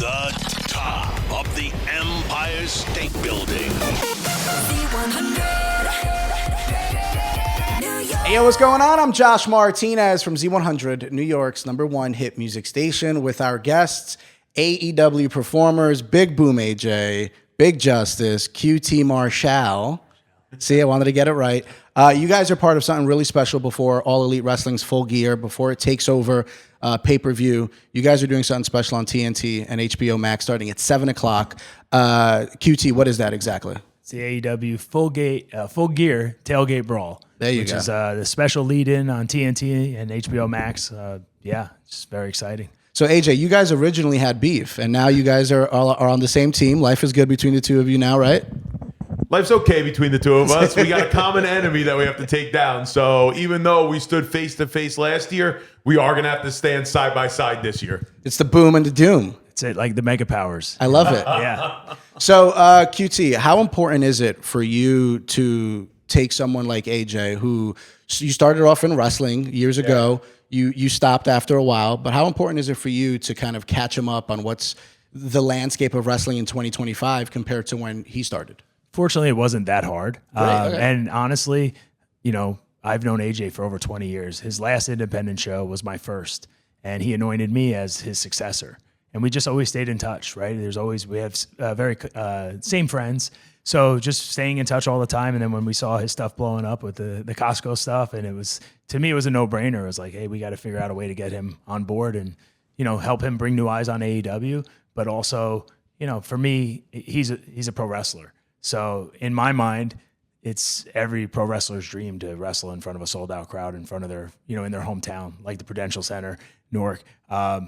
The top of the Empire State Building. Hey, yo, what's going on? I'm Josh Martinez from Z100, New York's #1 hit music station, with our guests, AEW performers, Big Boom AJ, Big Justice, QT Marshall. See, I wanted to get it right. You guys are part of something really special before All Elite Wrestling's Full Gear, before it takes over pay-per-view. You guys are doing something special on TNT and HBO Max starting at 7 o'clock. QT, what is that exactly? It's the AEW Full Gear Tailgate Brawl. There you which go. Is the special lead-in on TNT and HBO Max. It's very exciting. So, AJ, you guys originally had beef, and now you guys are on the same team. Life is good between the two of you now, right? Life's okay between the two of us. We got a common enemy that we have to take down. So even though we stood face to face last year, we are going to have to stand side by side this year. It's the boom and the doom. It's like the Mega Powers. I love it. Yeah. So, QT, how important is it for you to take someone like AJ, who you started off in wrestling years ago, you stopped after a while, but how important is it for you to kind of catch him up on what's the landscape of wrestling in 2025 compared to when he started? Fortunately, it wasn't that hard. Okay. And honestly, I've known AJ for over 20 years. His last independent show was my first, and he anointed me as his successor. And we just always stayed in touch, right? We have same friends. So just staying in touch all the time. And then when we saw his stuff blowing up with the Costco stuff, and to me, it was a no-brainer. It was like, hey, we got to figure out a way to get him on board and, help him bring new eyes on AEW. But also, for me, he's a pro wrestler. So in my mind, it's every pro wrestler's dream to wrestle in front of a sold out crowd in front of their, in their hometown, like the Prudential Center, Newark. For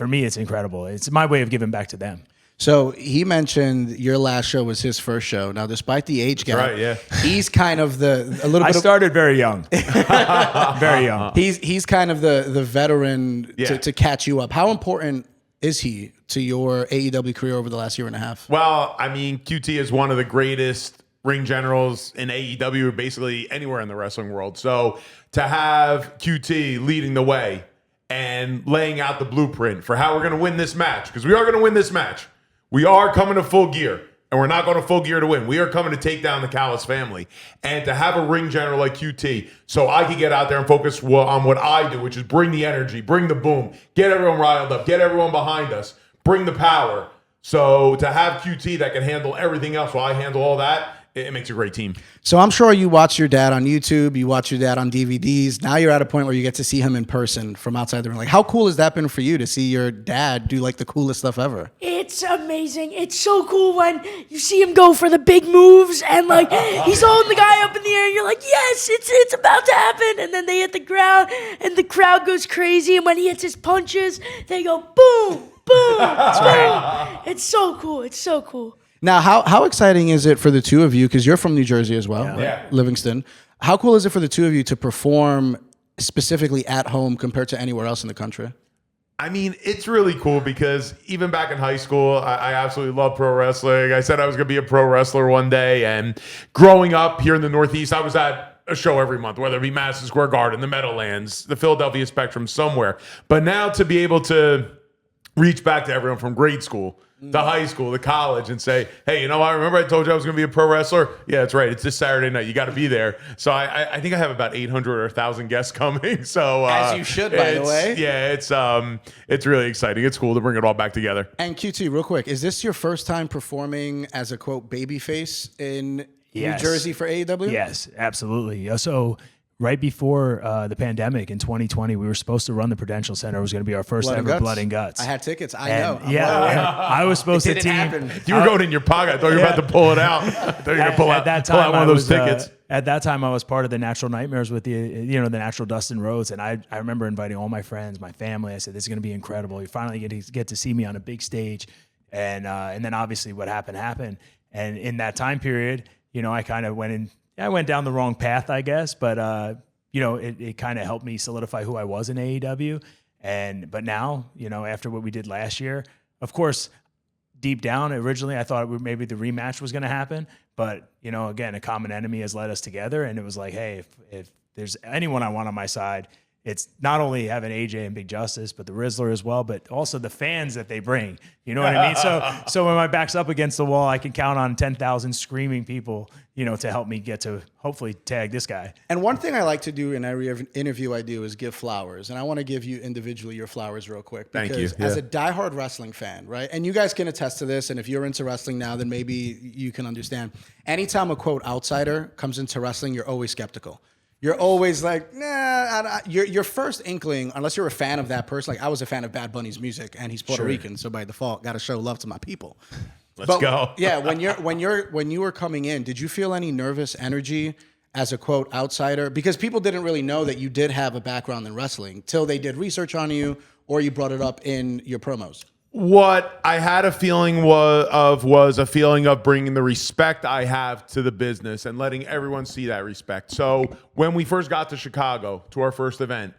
me, it's incredible. It's my way of giving back to them. So he mentioned your last show was his first show. Now, despite the age gap, right, yeah. He's kind of I started very young, very young. He's kind of the veteran Yeah. to catch you up. How important is he to your AEW career over the last year and a half? Well, I mean, QT is one of the greatest ring generals in AEW, basically anywhere in the wrestling world. So to have QT leading the way and laying out the blueprint for how we're going to win this match, because we are going to win this match. We are coming to Full Gear, and we're not going to Full Gear to win. We are coming to take down the Callis family. And to have a ring general like QT, so I can get out there and focus on what I do, which is bring the energy, bring the boom, get everyone riled up, get everyone behind us, bring the power. So to have QT that can handle everything else while I handle all that, it makes a great team. So I'm sure you watch your dad on YouTube, you watch your dad on DVDs. Now you're at a point where you get to see him in person from outside the ring. Like, how cool has that been for you to see your dad do like the coolest stuff ever? It's amazing. It's so cool when you see him go for the big moves and like he's holding the guy up in the air and you're like, yes, it's about to happen. And then they hit the ground and the crowd goes crazy. And when he hits his punches, they go boom, boom, boom. It's so cool. It's so cool. Now, how exciting is it for the two of you, because you're from New Jersey as well, Yeah. Livingston. How cool is it for the two of you to perform specifically at home compared to anywhere else in the country? I mean, it's really cool because even back in high school, I absolutely love pro wrestling. I said I was going to be a pro wrestler one day. And growing up here in the Northeast, I was at a show every month, whether it be Madison Square Garden, the Meadowlands, the Philadelphia Spectrum, somewhere. But now to be able to reach back to everyone from grade school to high school, to college, and say, hey, I remember I told you I was going to be a pro wrestler? Yeah, that's right. It's this Saturday night. You got to be there. So I think I have about 800 or 1,000 guests coming. So As you should, by the way. Yeah, it's really exciting. It's cool to bring it all back together. And QT, real quick, is this your first time performing as a, quote, babyface in Yes. New Jersey for AEW? Yes, absolutely. So right before the pandemic in 2020, we were supposed to run the Prudential Center. It was going to be our first ever Blood and Guts. I had tickets. I And, know. I'm yeah, well aware. I was supposed It to didn't team. happen. You were going in your pocket. I thought you were about to pull it out. I thought you were going to pull out one of those tickets. At that time, I was part of the Natural Nightmares with the Natural Dustin Rhodes, and I remember inviting all my friends, my family. I said, "This is going to be incredible. You finally get to see me on a big stage," and then obviously what happened. And in that time period, I kind of went down the wrong path, I guess, but it kind of helped me solidify who I was in AEW. But now, after what we did last year, of course, deep down, originally I thought maybe the rematch was going to happen. But, again, a common enemy has led us together. And it was like, hey, if there's anyone I want on my side, it's not only having AJ and Big Justice, but the Rizzler as well, but also the fans that they bring. You know what I mean? So when my back's up against the wall, I can count on 10,000 screaming people, to help me get to hopefully tag this guy. And one thing I like to do in every interview I do is give flowers. And I want to give you individually your flowers real quick. Thank you. Because as a diehard wrestling fan, right? And you guys can attest to this. And if you're into wrestling now, then maybe you can understand. Anytime a quote outsider comes into wrestling, you're always skeptical. You're always like, nah. Your first inkling, unless you're a fan of that person, like I was a fan of Bad Bunny's music, and he's Puerto Rican, so by default, got to show love to my people. Let's go. Yeah, when you were coming in, did you feel any nervous energy as a quote outsider? Because people didn't really know that you did have a background in wrestling till they did research on you or you brought it up in your promos. What I had a feeling was a feeling of bringing the respect I have to the business and letting everyone see that respect. So when we first got to Chicago, to our first event,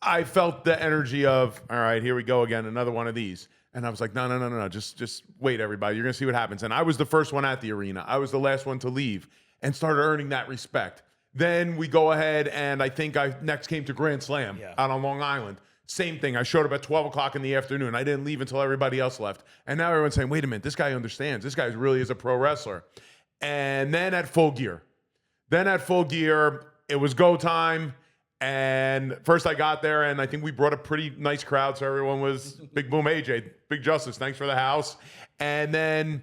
I felt the energy of, all right, here we go again, another one of these. And I was like, no, just wait, everybody. You're going to see what happens. And I was the first one at the arena. I was the last one to leave and started earning that respect. Then we go ahead, and I think I next came to Grand Slam out on Long Island. Same thing. I showed up at 12 o'clock in the afternoon. I didn't leave until everybody else left. And now everyone's saying, wait a minute, this guy understands. This guy really is a pro wrestler. And then at Full Gear. It was go time. And first I got there, and I think we brought a pretty nice crowd, so everyone was Big Boom AJ, Big Justice, thanks for the house. And then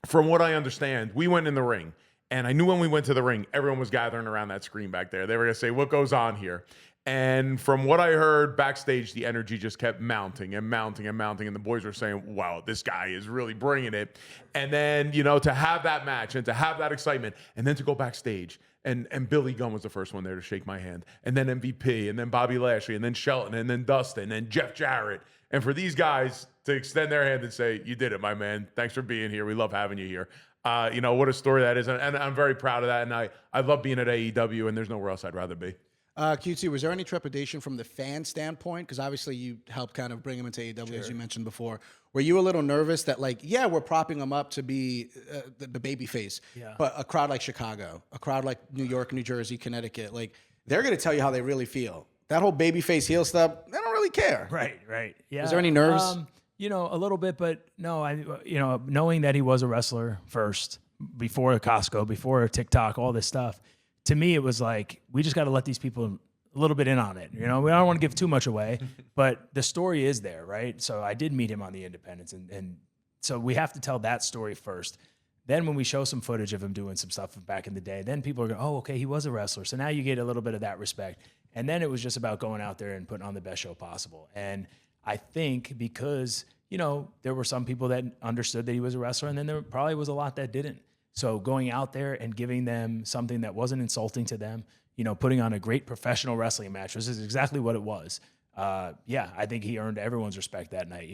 from what I understand, we went in the ring. And I knew when we went to the ring, everyone was gathering around that screen back there. They were going to say, what goes on here? And from what I heard backstage, the energy just kept mounting and mounting and mounting. And the boys were saying, wow, this guy is really bringing it. And then, to have that match and to have that excitement and then to go backstage. And Billy Gunn was the first one there to shake my hand. And then MVP, and then Bobby Lashley, and then Shelton, and then Dustin, and Jeff Jarrett. And for these guys to extend their hand and say, you did it, my man. Thanks for being here. We love having you here. What a story that is. And I'm very proud of that. And I love being at AEW, and there's nowhere else I'd rather be. QT, was there any trepidation from the fan standpoint? Because obviously you helped kind of bring him into AEW, as you mentioned before. Were you a little nervous that, we're propping him up to be the baby face, but a crowd like Chicago, a crowd like New York, New Jersey, Connecticut, they're going to tell you how they really feel. That whole baby face heel stuff, they don't really care. Right. Yeah. Was there any nerves? A little bit, but no, knowing that he was a wrestler first, before Costco, before TikTok, all this stuff, to me, it was like, we just got to let these people a little bit in on it. We don't want to give too much away, but the story is there, right? So I did meet him on the Independence, and so we have to tell that story first. Then when we show some footage of him doing some stuff from back in the day, then people are going, oh, okay, he was a wrestler. So now you get a little bit of that respect. And then it was just about going out there and putting on the best show possible. And I think because, there were some people that understood that he was a wrestler, and then there probably was a lot that didn't. So going out there and giving them something that wasn't insulting to them, putting on a great professional wrestling match, this is exactly what it was. I think he earned everyone's respect that night,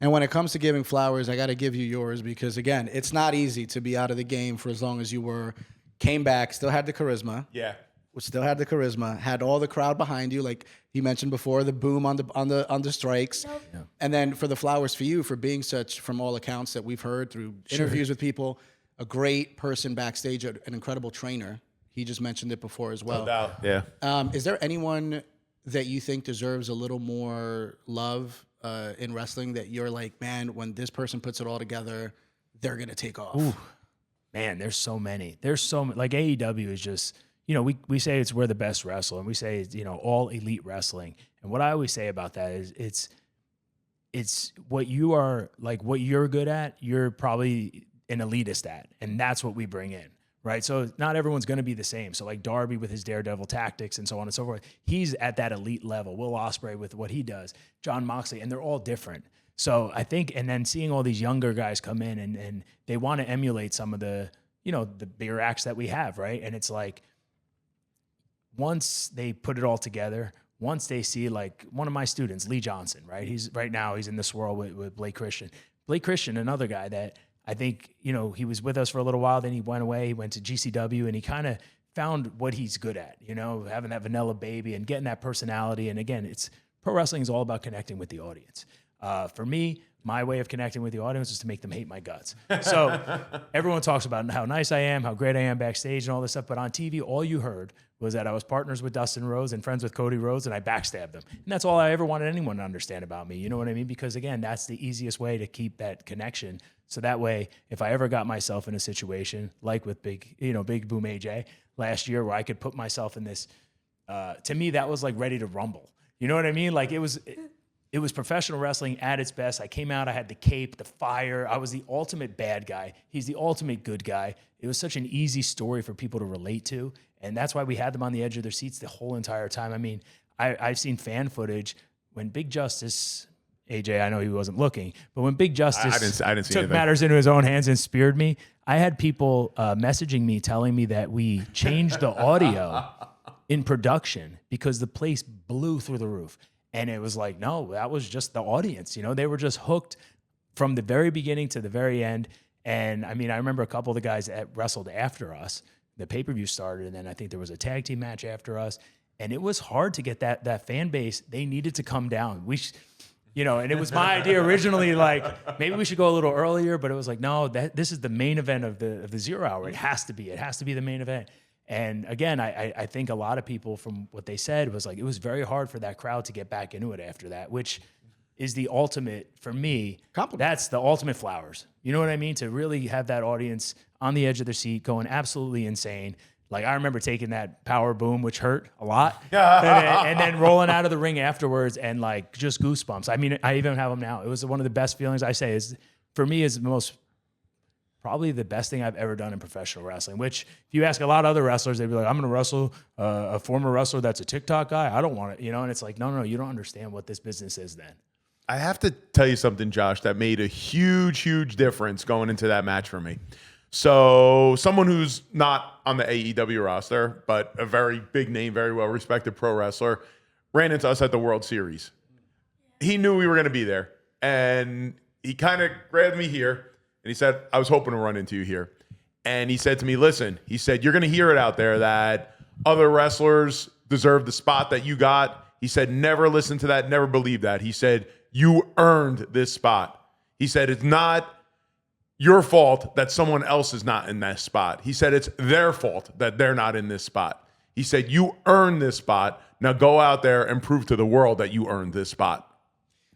And when it comes to giving flowers, I got to give you yours because, again, it's not easy to be out of the game for as long as you were. Came back, still had the charisma. Yeah. Still had the charisma, had all the crowd behind you, like you mentioned before, the boom on the strikes. Yeah. And then for the flowers for you for being such, from all accounts that we've heard through interviews with people, a great person backstage, an incredible trainer. He just mentioned it before as well. No doubt, yeah. Is there anyone that you think deserves a little more love in wrestling that you're like, man, when this person puts it all together, they're going to take off? Ooh. Man, there's so many. Like AEW is just, we say it's where the best wrestle, and we say, all elite wrestling. And what I always say about that is it's what you are, like what you're good at, you're probably an elitist at, and that's what we bring in, right? So not everyone's going to be the same. So like Darby with his daredevil tactics and so on and so forth, he's at that elite level. Will Ospreay with what he does, John Moxley, and they're all different. So I think, and then seeing all these younger guys come in and they want to emulate some of the, the bigger acts that we have, right? And it's like, once they put it all together, once they see, like one of my students, Lee Johnson, right? He's in this world with Blake Christian. Blake Christian, another guy that I think, he was with us for a little while, then he went away, he went to GCW, and he kind of found what he's good at, having that vanilla baby and getting that personality. And again, pro wrestling is all about connecting with the audience. For me, my way of connecting with the audience is to make them hate my guts. So everyone talks about how nice I am, how great I am backstage and all this stuff. But on TV, all you heard was that I was partners with Dustin Rhodes and friends with Cody Rhodes, and I backstabbed them. And that's all I ever wanted anyone to understand about me. You know what I mean? Because again, that's the easiest way to keep that connection. So that way, if I ever got myself in a situation like with Big Boom AJ last year, where I could put myself in this, to me, that was like ready to rumble. You know what I mean? Like it was professional wrestling at its best. I came out, I had the cape, the fire. I was the ultimate bad guy. He's the ultimate good guy. It was such an easy story for people to relate to. And that's why we had them on the edge of their seats the whole entire time. I mean, I've seen fan footage when Big Justice, AJ, I know he wasn't looking, but when Big Justice I didn't see took anything. matters into his own hands and speared me, I had people messaging me telling me that we changed the audio in production because the place blew through the roof. And it was like, no, that was just the audience. You know, they were just hooked from the very beginning to the very end. And I mean, I remember a couple of the guys that wrestled after us. The pay-per-view started, and then I think there was a tag team match after us. And it was hard to get that fan base. They needed to come down. And it was my idea originally, like, maybe we should go a little earlier, but it was like, no, this is the main event of the 0 hour. It has to be the main event. And again, I think a lot of people from what they said was like, it was very hard for that crowd to get back into it after that, which is the ultimate, for me, compliment. That's the ultimate flowers. You know what I mean? To really have that audience on the edge of their seat going absolutely insane. Like I remember taking that power boom, which hurt a lot, and then rolling out of the ring afterwards and like just goosebumps. I mean, I even have them now. It was one of the best feelings I say is, for me, is the most, probably the best thing I've ever done in professional wrestling, which if you ask a lot of other wrestlers, they'd be like, I'm going to wrestle a former wrestler that's a TikTok guy. I don't want it, and it's like, no, you don't understand what this business is then. I have to tell you something, Josh, that made a huge, huge difference going into that match for me. So someone who's not on the AEW roster, but a very big name, very well-respected pro wrestler, ran into us at the World Series. He knew we were going to be there, and he kind of grabbed me here, and he said, I was hoping to run into you here. And he said to me, listen, he said, you're going to hear it out there that other wrestlers deserve the spot that you got. He said, never listen to that, never believe that. He said, you earned this spot. He said, it's not your fault that someone else is not in that spot. He said, it's their fault that they're not in this spot. He said, you earned this spot. Now go out there and prove to the world that you earned this spot.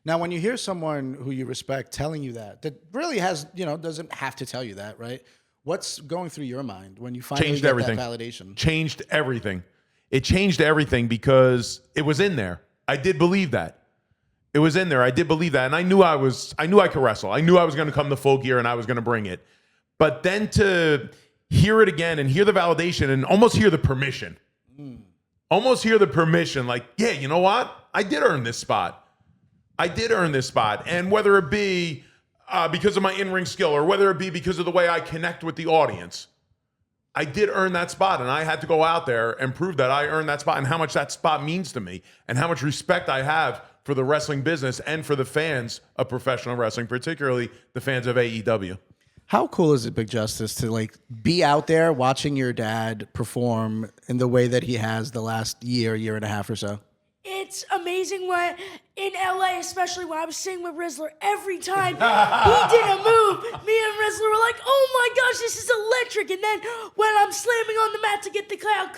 Now, when you hear someone who you respect telling you that really has, doesn't have to tell you that, right? What's going through your mind when you finally get that validation? Changed everything. It changed everything because it was in there. I did believe that. It was in there. I did believe that. And I knew I could wrestle. I knew I was going to come to full gear and I was going to bring it. But then to hear it again and hear the validation and almost hear the permission. Almost hear the permission like, yeah, you know what? I did earn this spot. And whether it be because of my in-ring skill or whether it be because of the way I connect with the audience, I did earn that spot. And I had to go out there and prove that I earned that spot and how much that spot means to me and how much respect I have for the wrestling business and for the fans of professional wrestling, particularly the fans of AEW. How cool is it, Big Justice, to be out there watching your dad perform in the way that he has the last year and a half or so? It's amazing when in LA, especially when I was singing with Rizzler, every time he did a move, me and Rizzler were like, oh my gosh, this is electric. And then when I'm slamming on the mat to get the crowd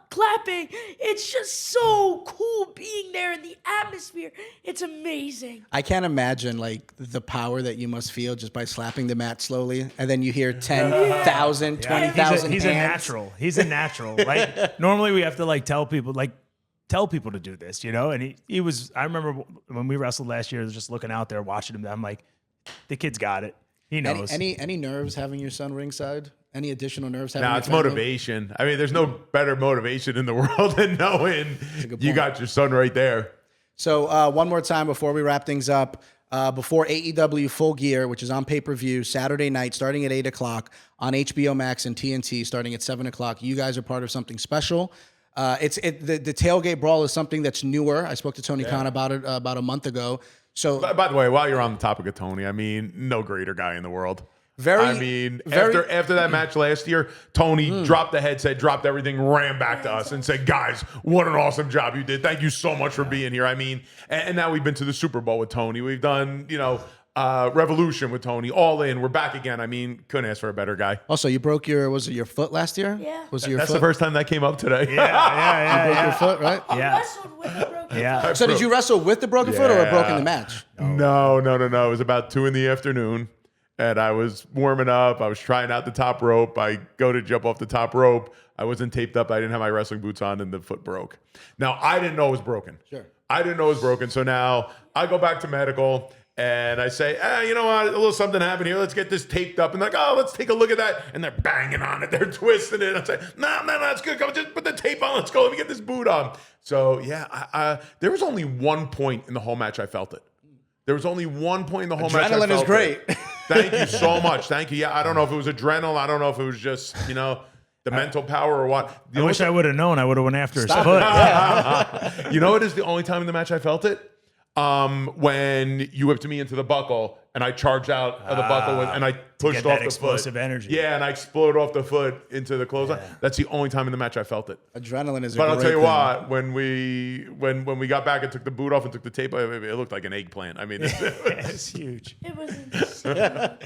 clapping, it's just so cool being there in the atmosphere. It's amazing. I can't imagine the power that you must feel just by slapping the mat slowly, and then you hear 10,000, 20,000 He's a natural. He's a natural. Normally we have to tell people to do this, and he was, I remember when we wrestled last year, just looking out there, watching him, I'm like, the kid's got it. He knows. Any nerves having your son ringside? Any additional nerves having No, your it's family? Motivation. I mean, there's no better motivation in the world than knowing you got your son right there. So one more time before we wrap things up, before AEW Full Gear, which is on pay-per-view Saturday night starting at 8 o'clock on HBO Max and TNT starting at 7 o'clock, you guys are part of something special. The tailgate brawl is something that's newer. I spoke to Tony Khan about it about a month ago. So, by the way, while you're on the topic of Tony, I mean, no greater guy in the world. Very- I mean, very- after that match last year, Tony dropped the headset, dropped everything, ran back to us and said, guys, what an awesome job you did. Thank you so much for being here. I mean, and now we've been to the Super Bowl with Tony. We've done, Revolution with Tony, All In. We're back again. I mean, couldn't ask for a better guy. Also, you broke was it your foot last year? Yeah. Was it your That's foot? the first time that came up today. Yeah, Broke your foot, right? I Yeah. wrestled with a broken Yeah. So did you wrestle with the broken foot or a broken Yeah. the match? No. It was about 2 PM, and I was warming up. I was trying out the top rope. I go to jump off the top rope. I wasn't taped up. I didn't have my wrestling boots on, and the foot broke. Now, I didn't know it was broken. Sure. I didn't know it was broken. So now I go back to medical, and I say, you know what? A little something happened here. Let's get this taped up. And they're like, oh, let's take a look at that. And they're banging on it. They're twisting it. I say, no, that's good. Come on, just put the tape on. Let's go. Let me get this boot on. So, yeah, there was only one point in the whole match I felt it. There was only one point in the whole match I Adrenaline felt is great. it. Thank you so much. Thank you. Yeah, I don't know if it was adrenaline. I don't know if it was just, the mental power or what. I wish I would have known. I would have went after his Stop foot. it. You know what is the only time in the match I felt it? When you whipped me into the buckle and I charged out of the buckle and I pushed get off that the explosive foot. energy. Yeah, and I exploded off the foot into the clothesline. That's the only time in the match I felt it. Adrenaline is a But I'll great tell you thing. what, when we got back and took the boot off and took the tape off, it looked like an eggplant. I mean, It's huge. It was insane.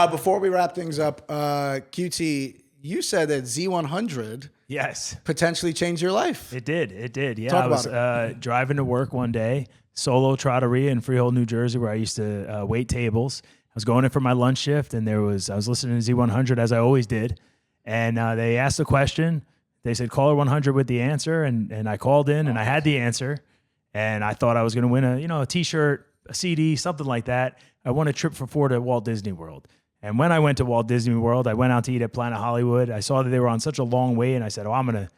Before we wrap things up, QT, you said that Z100 Yes. potentially changed your life. It did. It did. Yeah. Talk I was about driving to work one day, solo trotteria in Freehold, New Jersey, where I used to wait tables. I was going in for my lunch shift, and I was listening to Z100 as I always did. And they asked a question. They said, caller 100 with the answer. And I called in and I had the answer. And I thought I was going to win a T-shirt, a CD, something like that. I won a trip for 4 to Walt Disney World. And when I went to Walt Disney World, I went out to eat at Planet Hollywood. I saw that they were on such a long wait, and I said, I wanted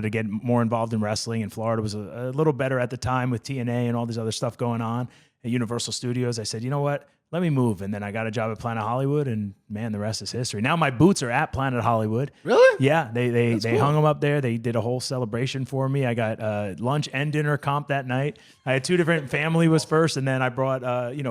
to get more involved in wrestling, and Florida was a little better at the time with TNA and all this other stuff going on at Universal Studios. I said, you know what? Let me move. And then I got a job at Planet Hollywood, and man, the rest is history. Now my boots are at Planet Hollywood. Really? Yeah, they cool. hung them up there. They did a whole celebration for me. I got lunch and dinner comp that night. I had 2 different family was first, and then I brought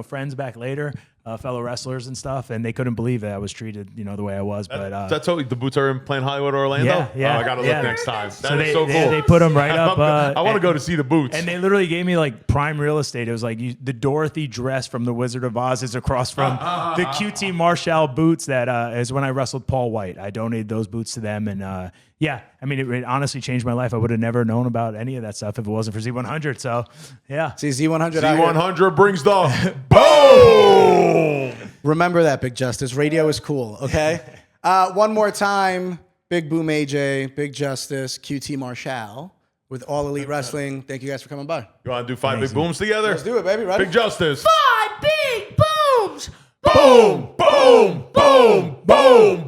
friends back later, fellow wrestlers and stuff, and they couldn't believe that I was treated the way I was. But that's all. The boots are in Planet Hollywood or Orlando? Yeah. Oh, I got to look Yeah. next time. That So is so cool. they put them right up. I want to and- go to see the boots. And they literally gave me like prime real estate. It was like the Dorothy dress from The Wizard of Oz is across from the QT Marshall boots that is when I wrestled Paul White. I donated those boots to them. And it honestly changed my life. I would have never known about any of that stuff if it wasn't for Z100. So, yeah. See, Z100 out here. Z100 brings the boom. Remember that, Big Justice. Radio is cool, okay? One more time, Big Boom AJ, Big Justice, QT Marshall with All Elite Wrestling. Thank you guys for coming by. You want to do 5 big booms together? Let's do it, baby. Ready? Big Justice. 5 big booms. Boom, boom, boom, boom.